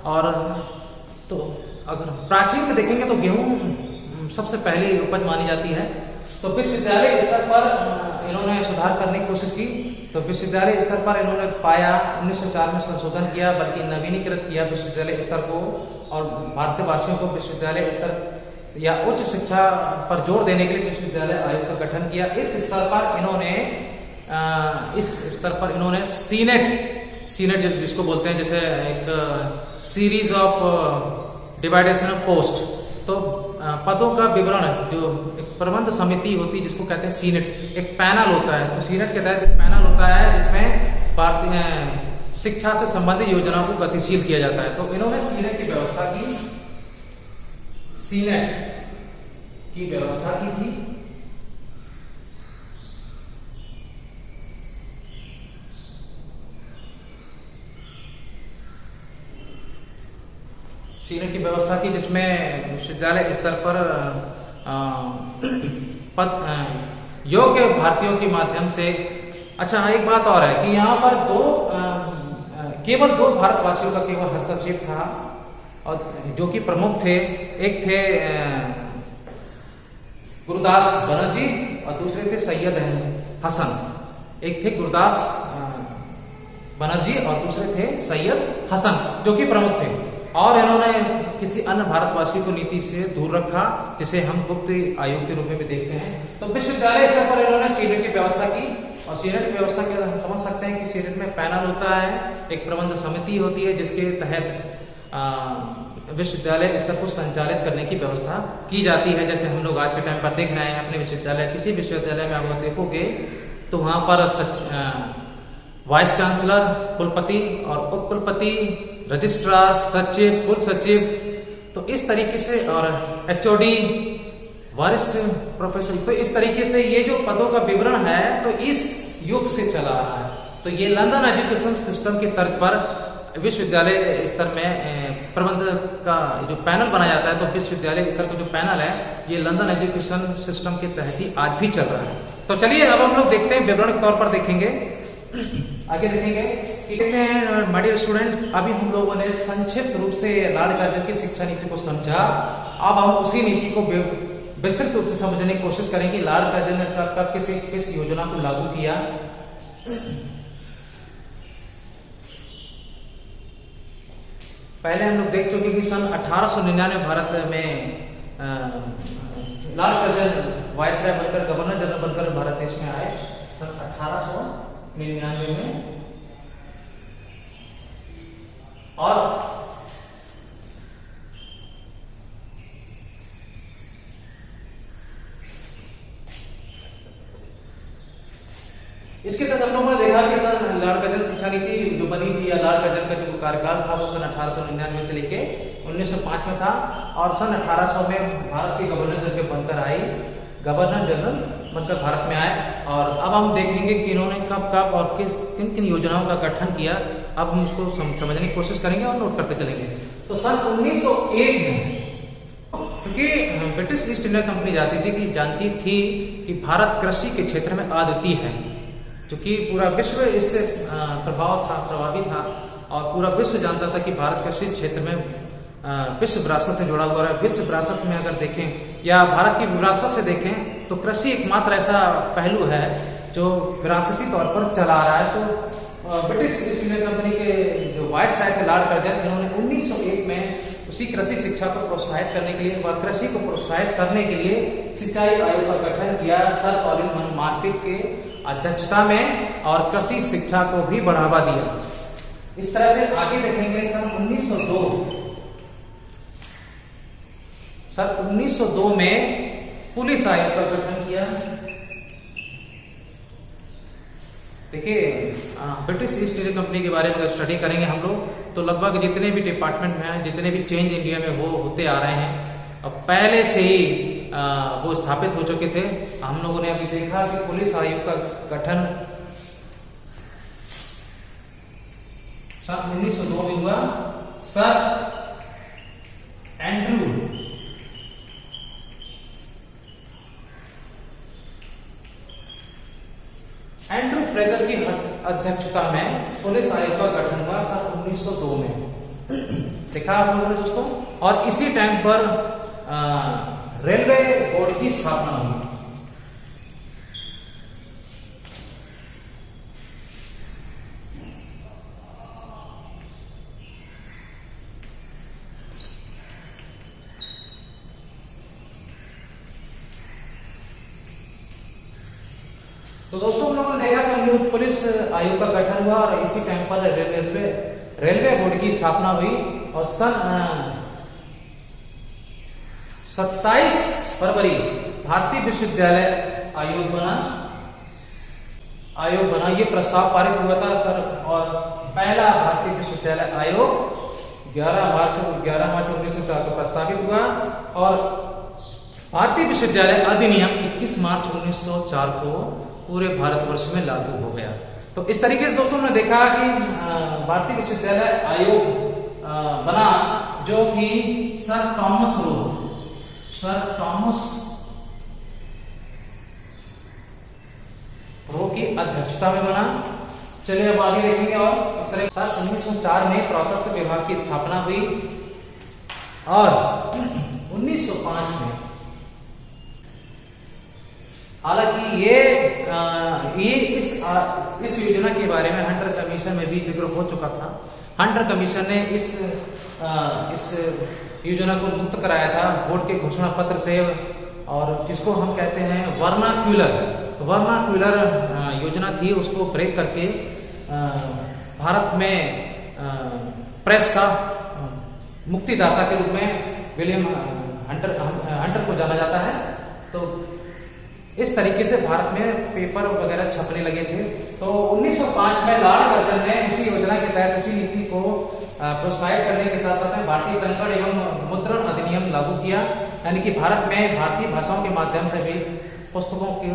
और तो अगर प्राचीन में देखेंगे तो गेहूं सबसे पहली उपज मानी जाती है। तो विश्वविद्यालय स्तर पर इन्होंने सुधार करने की कोशिश की। तो विश्वविद्यालय स्तर पर इन्होंने पाया 1904 में संशोधन किया, बल्कि नवीनीकृत किया विश्वविद्यालय स्तर को, और भारतवासियों को विश्वविद्यालय स्तर या उच्च शिक्षा पर जोर देने के लिए विश्वविद्यालय आयोग का गठन किया। इस स्तर पर इन्होंने सीनेट जिसको बोलते हैं, जैसे एक series of division of post, तो पदों का विवरण, जो एक प्रबंध समिति होती है जिसको कहते हैं सीनेट, एक पैनल होता है। तो सीनेट के तहत एक पैनल होता है जिसमें भारतीय शिक्षा से संबंधित योजनाओं को गतिशील किया जाता है। तो इन्होंने सीनेट की व्यवस्था की थी। सीनेट की व्यवस्था की जिसमें विश्वविद्यालय स्तर पर योग्य भारतीयों के माध्यम से। अच्छा, एक बात और है कि यहाँ पर केवल दो भारतवासियों का केवल हस्तक्षेप था, और जो कि प्रमुख थे। एक थे गुरुदास बनर्जी और दूसरे थे सैयद हसन। एक थे गुरुदास बनर्जी और दूसरे थे सैयद हसन, जो कि प्रमुख थे। और इन्होंने किसी अन्य भारतवासी को नीति से दूर रखा, जिसे हम गुप्त आयोग के रूप में भी देखते हैं। तो विश्वविद्यालय स्तर पर इन्होंने सीनेट की व्यवस्था की। और सीनेट की व्यवस्था के हम समझ सकते हैं कि सीनेट में पैनल होता है, एक प्रबंध समिति होती है जिसके तहत विश्वविद्यालय स्तर को संचालित करने की व्यवस्था की जाती है। जैसे हम लोग आज के टाइम पर देख रहे हैं अपने विश्वविद्यालय, किसी विश्वविद्यालय में आप देखोगे तो वहां पर वाइस चांसलर, कुलपति और उप कुलपति, रजिस्ट्रार, सचिव, कुल सचिव, तो इस तरीके से, और एचओडी, वरिष्ठ प्रोफेसर, तो इस तरीके से ये जो पदों का विवरण है तो इस युग से चला आ रहा है। तो ये लंदन एजुकेशन सिस्टम की तर्ज पर विश्वविद्यालय स्तर में प्रबंध का जो पैनल बनाया जाता है, तो विश्वविद्यालय स्तर का जो पैनल है ये लंदन एजुकेशन सिस्टम के तहत ही आज भी चल रहा है। तो चलिए अब हम लोग देखते हैं, विवरण के तौर पर देखेंगे, आगे देखेंगे। कहते हैं माय डियर स्टूडेंट, अभी हम लोगों ने संक्षिप्त रूप से लॉर्ड कर्जन की शिक्षा नीति को समझा। अब हम उसी नीति को विस्तृत रूप से समझने की कोशिश करेंगे। लॉर्ड कर्जन ने कब किस योजना को लागू किया। पहले हम लोग देख चुके कि सन 1899 भारत में लॉर्ड कर्जन वायसराय बनकर, गवर्नर जनरल बनकर भारत देश में आए सन 1899 में। और इसके तहत हम लोगों ने देखा कि सर लॉर्ड कर्जन शिक्षा नीति जो बनी थी, या लॉर्ड कर्जन का जो कार्यकाल था वो सन 1899 से लेके 1905 में था। और सन 1800 में भारत के गवर्नर जनरल बनकर आई, गवर्नर जनरल बनकर भारत में आए। और अब हम देखेंगे कि इन्होंने कब और किन किन योजनाओं का गठन किया। अब हम इसको समझने की कोशिश करेंगे और नोट करते चलेंगे। तो सन 1901 में, क्योंकि ब्रिटिश ईस्ट इंडिया कंपनी जानती थी कि भारत कृषि के क्षेत्र में अद्वितीय है, क्योंकि पूरा विश्व इससे प्रभावी था और पूरा विश्व जानता था कि भारत कृषि क्षेत्र में विश्व विरासत से जुड़ा हुआ है। विश्व विरासत में अगर देखें या भारत की विरासत से देखें तो कृषि एकमात्र ऐसा पहलू है जो विरासती तौर पर चला आ रहा है। तो ब्रिटिश ईस्ट इंडिया कंपनी के जो वायसराय थे लॉर्ड कर्जन, इन्होंने 1901 में उसी कृषि शिक्षा को प्रोत्साहित करने के लिए व कृषि को प्रोत्साहित करने के लिए सिंचाई आयोग का गठन किया सर कॉलिन मॉर्फिट के अध्यक्षता में, और कृषि शिक्षा को भी बढ़ावा दिया। इस तरह से आगे देखेंगे सन 1902 में पुलिस आयोग का गठन किया। देखिए ब्रिटिश ईस्ट इंडिया कंपनी के बारे में अगर स्टडी करेंगे हम लोग तो लगभग जितने भी डिपार्टमेंट में हैं, जितने भी चेंज इंडिया में होते आ रहे हैं, अब पहले से ही वो स्थापित हो चुके थे। हम लोगों ने अभी देखा कि पुलिस आयोग का गठन सन 1902 में हुआ। सर एंड्रू फ्रेजर की अध्यक्षता में पुलिस आयोग का गठन हुआ सन 1902 में। देखा आप लोगों ने दोस्तों। और इसी टाइम पर रेलवे बोर्ड की स्थापना हुई। तो दोस्तों हम लोगों ने देखा कि पुलिस आयोग का गठन हुआ और इसी टाइम पर रेलवे बोर्ड की स्थापना हुई। और सन 27 फरवरी भारतीय विश्वविद्यालय आयोग बना। ये प्रस्ताव पारित हुआ था सर। और पहला भारतीय विश्वविद्यालय आयोग 11 मार्च 1904 को प्रस्तावित हुआ और भारतीय विश्वविद्यालय अधिनियम 21 मार्च 1904 को पूरे भारतवर्ष में लागू हो गया। तो इस तरीके से दोस्तों ने देखा कि भारतीय विश्वविद्यालय आयोग बना, जो कि सर टॉमस रो की अध्यक्षता में बना। चलिए अब आगे देखेंगे। और सन 1904 में पुरातत्व विभाग की स्थापना हुई और 1905 में, हालांकि ये इस योजना के बारे में हंटर कमीशन में भी जिक्र हो चुका था। हंटर कमीशन ने इस योजना को मुक्त कराया था बोर्ड के घोषणा पत्र से, और जिसको हम कहते हैं वर्नाक्यूलर योजना थी, उसको ब्रेक करके भारत में प्रेस का मुक्तिदाता के रूप में विलियम हंटर को जाना जाता है। तो इस तरीके से भारत में पेपर वगैरह छपने लगे थे। तो 1905 में लॉर्ड कर्जन ने उसी योजना के तहत उसी नीति को प्रोत्साहित करने के साथ साथ में भारतीय टंकण एवं मुद्रण अधिनियम लागू किया। यानी कि भारत में भारतीय भाषाओं के माध्यम से भी पुस्तकों की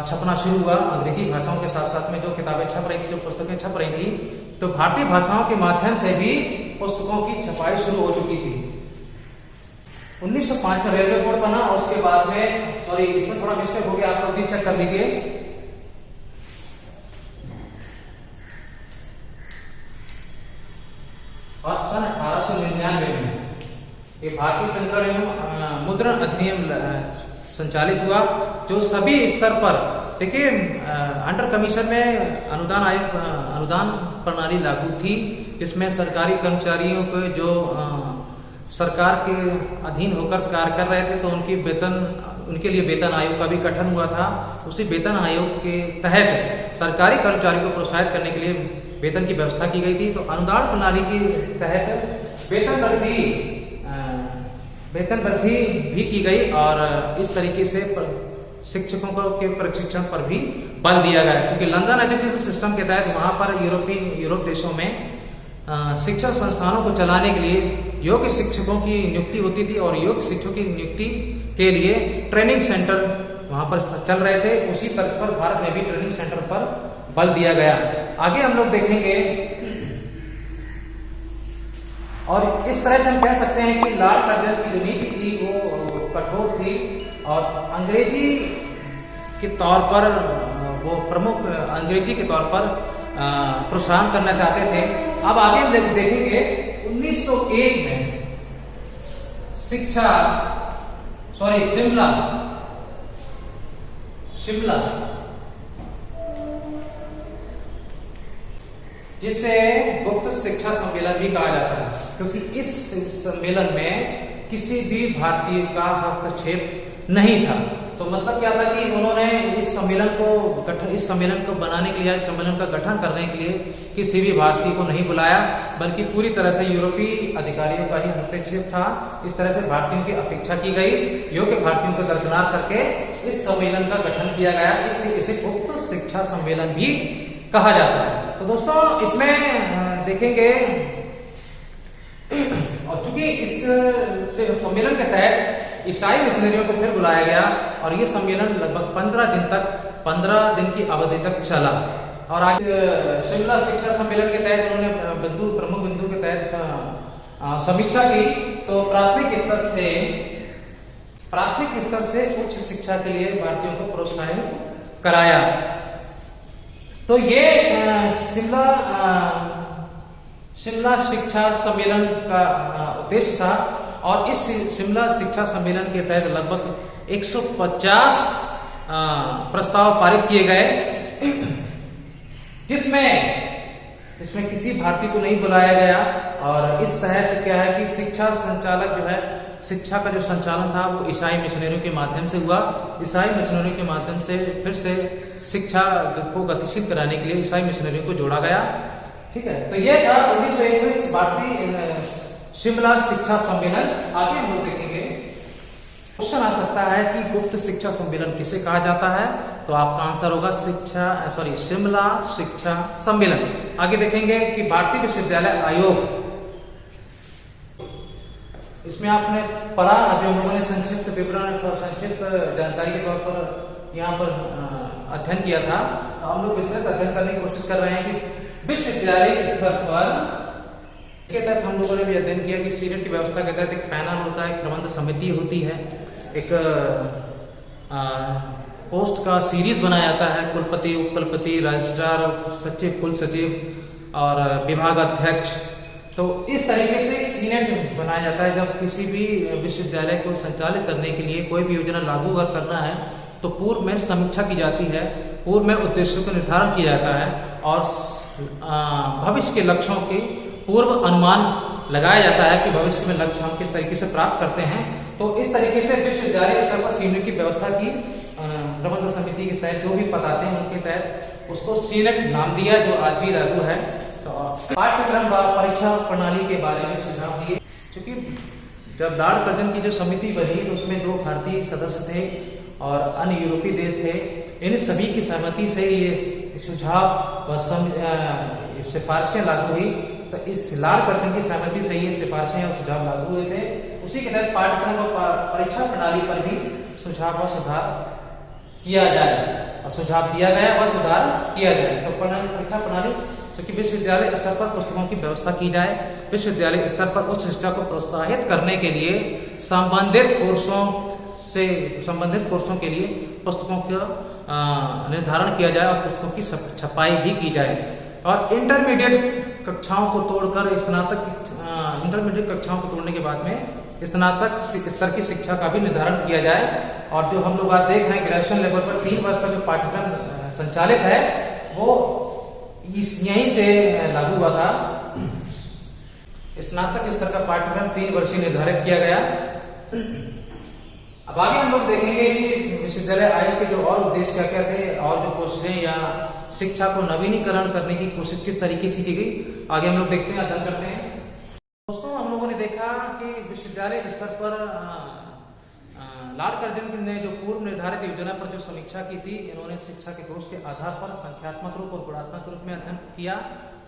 छपना शुरू हुआ। अंग्रेजी भाषाओं के साथ साथ में जो किताबें छप रही थी, जो पुस्तकें छप रही थी, तो भारतीय भाषाओं के माध्यम से भी पुस्तकों की छपाई शुरू हो चुकी थी। 1905 में रेलवे बोर्ड बना और उसके बाद में, सॉरी इसमें थोड़ा मिस्टेक हो गया, आप लोग भी चेक कर लीजिए। और सन 1899 में ये भारतीय टंकण एवं मुद्रण अधिनियम संचालित हुआ, जो सभी स्तर पर, देखिए हंटर कमीशन में अनुदान प्रणाली लागू थी, जिसमें सरकारी कर्मचारियों को जो सरकार के अधीन होकर कार्य कर रहे थे, तो उनके लिए वेतन आयोग का भी गठन हुआ था। उसी वेतन आयोग के तहत सरकारी कर्मचारी को प्रोत्साहित करने के लिए वेतन की व्यवस्था की गई थी। तो अनुदान प्रणाली के तहत वेतन वृद्धि भी की गई और इस तरीके से शिक्षकों के प्रशिक्षण पर भी बल दिया गया, क्योंकि लंदन एजुकेशन सिस्टम के तहत वहां पर यूरोप देशों में शिक्षण संस्थानों को चलाने के लिए योग्य शिक्षकों की नियुक्ति होती थी और योग्य शिक्षकों की नियुक्ति के लिए ट्रेनिंग सेंटर वहां पर चल रहे थे। उसी तर्ज पर भारत में भी ट्रेनिंग सेंटर पर बल दिया गया। आगे हम लोग देखेंगे और इस तरह से हम कह सकते हैं कि लॉर्ड कर्जन की जो नीति थी वो कठोर थी और अंग्रेजी के तौर पर वो प्रमुख अंग्रेजी के तौर पर प्रोत्साहन करना चाहते थे। अब आगे हम देखेंगे 1901 में शिमला जिसे गुप्त शिक्षा सम्मेलन भी कहा जाता है, क्योंकि इस सम्मेलन में किसी भी भारतीय का हस्तक्षेप नहीं था। तो मतलब क्या था कि उन्होंने इस सम्मेलन को बनाने के लिए, इस सम्मेलन का गठन करने के लिए किसी भी भारतीय को नहीं बुलाया, बल्कि पूरी तरह से यूरोपीय अधिकारियों का ही हस्तक्षेप था। इस तरह से भारतीयों की अपेक्षा की गई, योग्य भारतीयों को दरकिनार करके इस सम्मेलन का गठन किया गया, इसलिए इसे गुप्त शिक्षा सम्मेलन भी कहा जाता है। तो दोस्तों इसमें देखेंगे, और चूंकि इस सम्मेलन के तहत ईसाई मिशनरियों को फिर बुलाया गया, और ये सम्मेलन लगभग 15 दिन की अवधि तक चला। और आज शिमला शिक्षा सम्मेलन के तहत उन्होंने प्रमुख बिंदु के तहत समीक्षा की। तो प्राथमिक स्तर से उच्च शिक्षा के लिए भारतीयों को प्रोत्साहित कराया। तो ये शिमला शिक्षा सम्मेलन का उद्देश्य था, और इस शिमला शिक्षा सम्मेलन के तहत लगभग 150 प्रस्ताव पारित किए गए, जिसमें किसी भारतीय को नहीं बुलाया गया। और इस तहत क्या है कि शिक्षा संचालक जो है, शिक्षा का जो संचालन था वो ईसाई मिशनरियों के माध्यम से हुआ। ईसाई मिशनरियों के माध्यम से फिर से शिक्षा को गतिशील कराने के लिए ईसाई मिशनरियों को जोड़ा गया। ठीक है, तो ये था 1921 भारतीय शिमला शिक्षा सम्मेलन। आगे हम लोग देखेंगे, क्वेश्चन आ सकता है कि गुप्त शिक्षा सम्मेलन किसे कहा जाता है, तो आपका आंसर होगा शिमला शिक्षा सम्मेलन। आगे देखेंगे कि भारतीय विश्वविद्यालय आयोग, इसमें आपने पढ़ा, अभी हम लोगों ने संक्षिप्त विवरण और संक्षिप्त जानकारी के तौर पर यहाँ पर अध्ययन किया था। तो हम लोग विस्तृत अध्ययन करने की कोशिश कर रहे हैं कि विश्वविद्यालय स्तर पर, इसके तहत हम लोगों ने भी अध्ययन किया कि सीनेट की व्यवस्था के तहत एक पैनल होता है, एक प्रबंध समिति होती है, एक पोस्ट का सीरीज बनाया जाता है, कुलपति, उपकुलपति, रजिस्ट्रार, सचिव, कुल सचिव और विभाग अध्यक्ष। तो इस तरीके से सीनेट बनाया जाता है। जब किसी भी विश्वविद्यालय को संचालित करने के लिए कोई भी योजना लागू करना है, तो पूर्व में समीक्षा की जाती है, पूर्व में उद्देश्यों का निर्धारण किया जाता है, और भविष्य के लक्ष्यों की पूर्व अनुमान लगाया जाता है कि भविष्य में लक्ष्य हम किस तरीके से प्राप्त करते हैं। तो इस तरीके से विश्वविद्यालय स्तर पर सीनेट की व्यवस्था की, प्रबंध समिति के तहत जो भी पताते हैं उनके तहत उसको सीनेट नाम दिया, जो आज भी लागू है। तो पाठ्यक्रम व परीक्षा प्रणाली के बारे में सुझाव दिए। क्योंकि जब लॉर्ड कर्जन की जो समिति बनी तो उसमें 2 भारतीय सदस्य थे और अन्य यूरोपीय देश थे। इन सभी की सहमति से ये सुझाव व सिफारिशें लागू हुई। तो इस लॉर्ड कर्जन की सहमति से ये सिफारिशें और सुझाव लागू हुए थे। उसी के तहत पाठ्यक्रम व परीक्षा प्रणाली पर भी सुझाव व सुधार किया जाए, और सुझाव दिया गया व सुधार किया जाए। तो परीक्षा प्रणाली, क्योंकि विश्वविद्यालय स्तर पर पुस्तकों की व्यवस्था की जाए, विश्वविद्यालय स्तर पर उच्च शिक्षा को प्रोत्साहित करने के लिए संबंधित कोर्सों के लिए पुस्तकों का निर्धारण किया जाए और पुस्तकों की छपाई भी की जाए। और इंटरमीडिएट कक्षाओं को तोड़कर इंटरमीडिएट कक्षाओं को तोड़ने के बाद में स्नातक स्तर की शिक्षा का भी निर्धारण किया जाए। और जो हम लोग आज देख रहे हैं ग्रेजुएशन लेवल पर 3 वर्ष का जो पाठ्यक्रम संचालित है, वो यहीं से लागू हुआ था। स्नातक स्तर का पाठ्यक्रम 3 वर्षीय निर्धारित किया गया। अब आगे हम लोग देखेंगे इसी विश्वविद्यालय आयोग के जो और उद्देश्य क्या क्या थे, और जो कोशिशें या शिक्षा को नवीनीकरण करने की कोशिश किस तरीके से की गई। आगे हम लोग देखते हैं, अध्ययन करते हैं। दोस्तों, हम लोगों ने देखा कि विश्वविद्यालय स्तर पर लॉर्ड कर्जन ने जो पूर्व निर्धारित योजना पर जो समीक्षा की थी, इन्होंने शिक्षा के दोष के आधार पर संख्यात्मक रूप और गुणात्मक रूप में अध्ययन किया।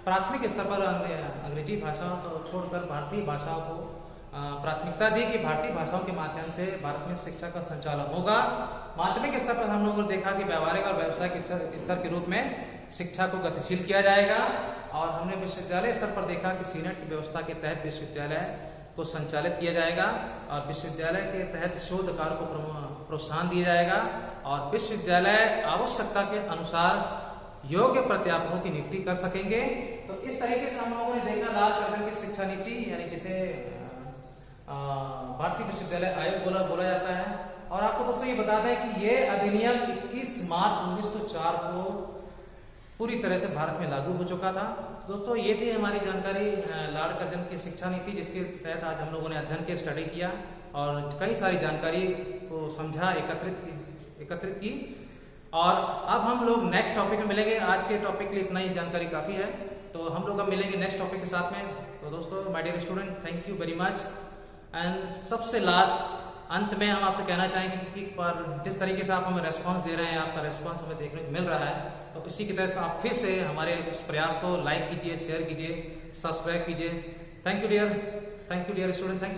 प्राथमिक स्तर पर अंग्रेजी भाषाओं को छोड़कर भारतीय भाषाओं को प्राथमिकता दी कि भारतीय भाषाओं के माध्यम से भारत में शिक्षा का संचालन होगा। माध्यमिक स्तर पर हम लोगों ने देखा कि व्यावहारिक और व्यावसायिक स्तर के रूप में शिक्षा को गतिशील किया जाएगा। और हमने विश्वविद्यालय स्तर पर देखा कि सीनेट की व्यवस्था के तहत विश्वविद्यालय को संचालित किया जाएगा, और विश्वविद्यालय के तहत शोध कार्य को प्रोत्साहन दिया जाएगा, और विश्वविद्यालय आवश्यकता के अनुसार योग्य प्राध्यापकों की नियुक्ति कर सकेंगे। तो इस तरीके से हम लोगों ने देखा लॉर्ड कर्जन की शिक्षा नीति, यानी जिसे भारतीय विश्वविद्यालय आयोग बोला जाता है। और आपको दोस्तों ये बता दें कि ये अधिनियम 21 मार्च 1904 को पूरी तरह से भारत में लागू हो चुका था। दोस्तों ये थी हमारी जानकारी लॉर्ड कर्जन की शिक्षा नीति, जिसके तहत आज हम लोगों ने अध्ययन के स्टडी किया और कई सारी जानकारी को समझा, एकत्रित की। और अब हम लोग नेक्स्ट टॉपिक में मिलेंगे। आज के टॉपिक के लिए इतना ही जानकारी काफी है, तो हम लोग अब मिलेंगे नेक्स्ट टॉपिक के साथ में। तो दोस्तों, my dear student, thank you very much. And सबसे लास्ट अंत में हम आपसे कहना चाहेंगे कि पर जिस तरीके से आप हमें रेस्पॉन्स दे रहे हैं, आपका रेस्पॉन्स हमें देखने को मिल रहा है, तो इसी की तरह से आप फिर से हमारे इस प्रयास को लाइक कीजिए, शेयर कीजिए, सब्सक्राइब कीजिए। Thank you dear student, thank you.